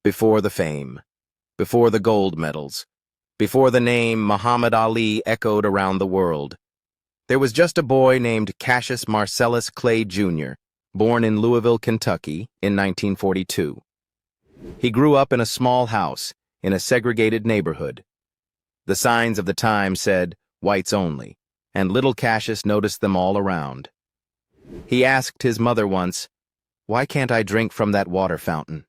before the fame, before the gold medals, before the name Muhammad Ali echoed around the world. There was just a boy named Cassius Marcellus Clay, Jr., born in Louisville, Kentucky, in 1942. He grew up in a small house in a segregated neighborhood. The signs of the time said, "Whites only," and little Cassius noticed them all around. He asked his mother once, "Why can't I drink from that water fountain?"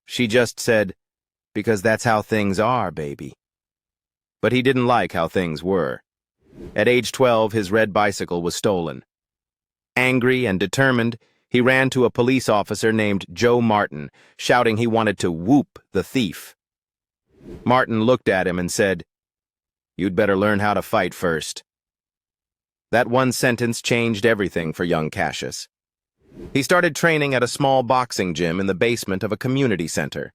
She just said, "Because that's how things are, baby." But he didn't like how things were. At age 12, his red bicycle was stolen. Angry and determined, he ran to a police officer named Joe Martin, shouting he wanted to whoop the thief. Martin looked at him and said, "You'd better learn how to fight first." That one sentence changed everything for young Cassius. He started training at a small boxing gym in the basement of a community center.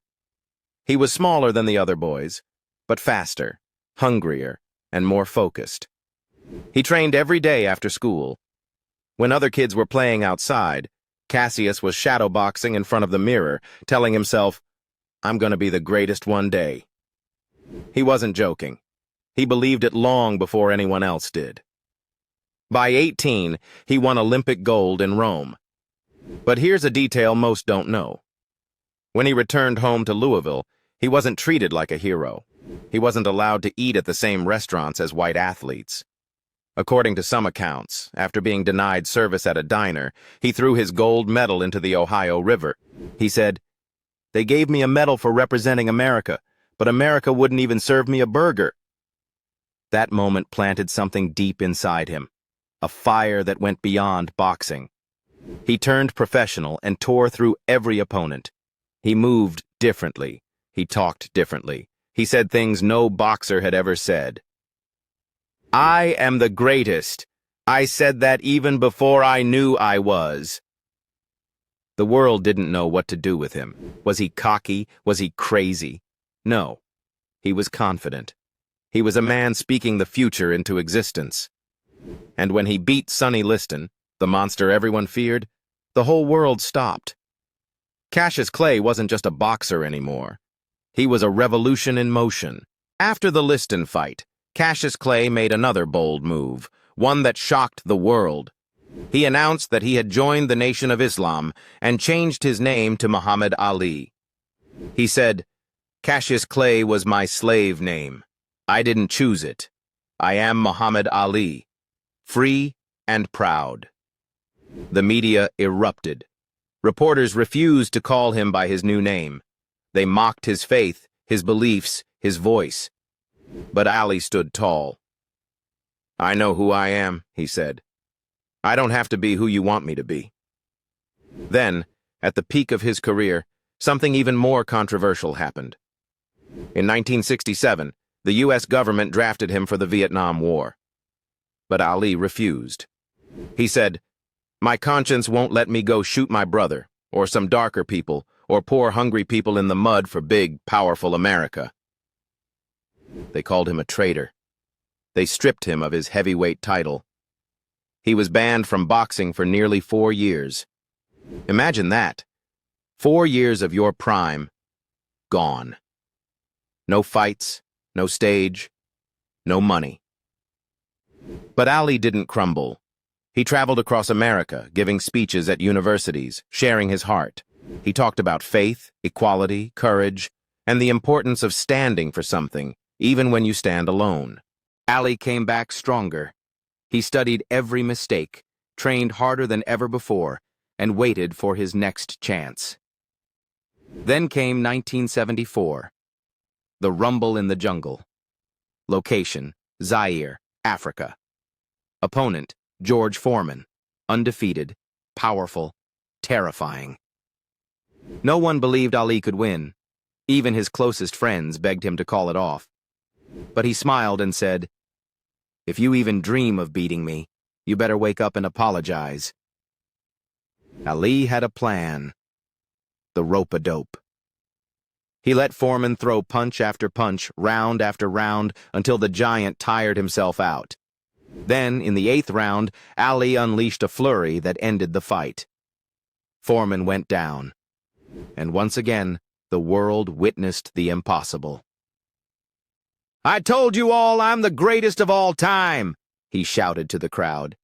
He was smaller than the other boys, but faster, hungrier, and more focused. He trained every day after school. When other kids were playing outside, Cassius was shadowboxing in front of the mirror, telling himself, "I'm going to be the greatest one day." He wasn't joking. He believed it long before anyone else did. By 18, he won Olympic gold in Rome. But here's a detail most don't know. When he returned home to Louisville, he wasn't treated like a hero. He wasn't allowed to eat at the same restaurants as white athletes. According to some accounts, after being denied service at a diner, he threw his gold medal into the Ohio River. He said, "They gave me a medal for representing America, but America wouldn't even serve me a burger." That moment planted something deep inside him, a fire that went beyond boxing. He turned professional and tore through every opponent. He moved differently. He talked differently. He said things no boxer had ever said. "I am the greatest. I said that even before I knew I was." The world didn't know what to do with him. Was he cocky? Was he crazy? No. He was confident. He was a man speaking the future into existence. And when he beat Sonny Liston, the monster everyone feared, the whole world stopped. Cassius Clay wasn't just a boxer anymore. He was a revolution in motion. After the Liston fight, Cassius Clay made another bold move, one that shocked the world. He announced that he had joined the Nation of Islam and changed his name to Muhammad Ali. He said, "Cassius Clay was my slave name. I didn't choose it. I am Muhammad Ali, free and proud." The media erupted. Reporters refused to call him by his new name. They mocked his faith, his beliefs, his voice. But Ali stood tall. "I know who I am," he said. "I don't have to be who you want me to be." Then, at the peak of his career, something even more controversial happened. In 1967, the U.S. government drafted him for the Vietnam War. But Ali refused. He said, "My conscience won't let me go shoot my brother, or some darker people, or poor hungry people in the mud for big, powerful America." They called him a traitor. They stripped him of his heavyweight title. He was banned from boxing for nearly 4 years. Imagine that. 4 years of your prime, gone. No fights, no stage, no money. But Ali didn't crumble. He traveled across America, giving speeches at universities, sharing his heart. He talked about faith, equality, courage, and the importance of standing for something, even when you stand alone. Ali came back stronger. He studied every mistake, trained harder than ever before, and waited for his next chance. Then came 1974. The rumble in the jungle. Location, Zaire, Africa. Opponent, George Foreman. Undefeated, powerful, terrifying. No one believed Ali could win. Even his closest friends begged him to call it off. But he smiled and said, "If you even dream of beating me, you better wake up and apologize." Ali had a plan. The rope-a-dope. He let Foreman throw punch after punch, round after round, until the giant tired himself out. Then, in the 8th round, Ali unleashed a flurry that ended the fight. Foreman went down. And once again, the world witnessed the impossible. "I told you all I'm the greatest of all time," he shouted to the crowd.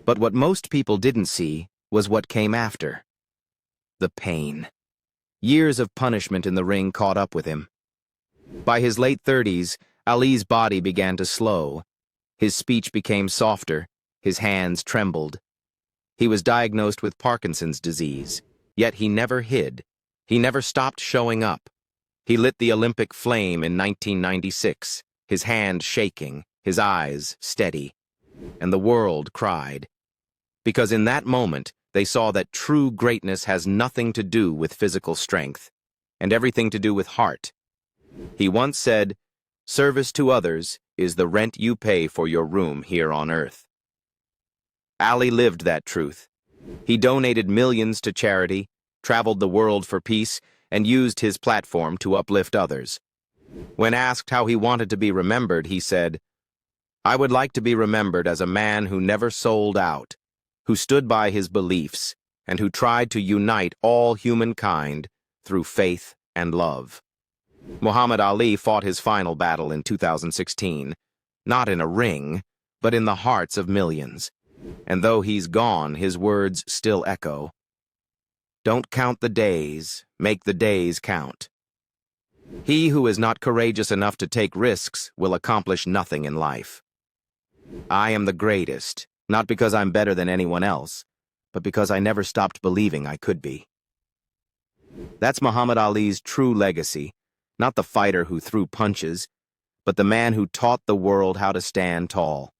But what most people didn't see was what came after. The pain. Years of punishment in the ring caught up with him. By his late 30s, Ali's body began to slow. His speech became softer, his hands trembled. He was diagnosed with Parkinson's disease, yet he never hid. He never stopped showing up. He lit the Olympic flame in 1996, his hand shaking, his eyes steady. And the world cried. Because in that moment, they saw that true greatness has nothing to do with physical strength, and everything to do with heart. He once said, "Service to others is the rent you pay for your room here on earth." Ali lived that truth. He donated millions to charity, traveled the world for peace, and used his platform to uplift others. When asked how he wanted to be remembered, he said, "I would like to be remembered as a man who never sold out, who stood by his beliefs, and who tried to unite all humankind through faith and love." Muhammad Ali fought his final battle in 2016, not in a ring, but in the hearts of millions. And though he's gone, his words still echo. Don't count the days, make the days count. He who is not courageous enough to take risks will accomplish nothing in life. I am the greatest, not because I'm better than anyone else, but because I never stopped believing I could be. That's Muhammad Ali's true legacy, not the fighter who threw punches, but the man who taught the world how to stand tall.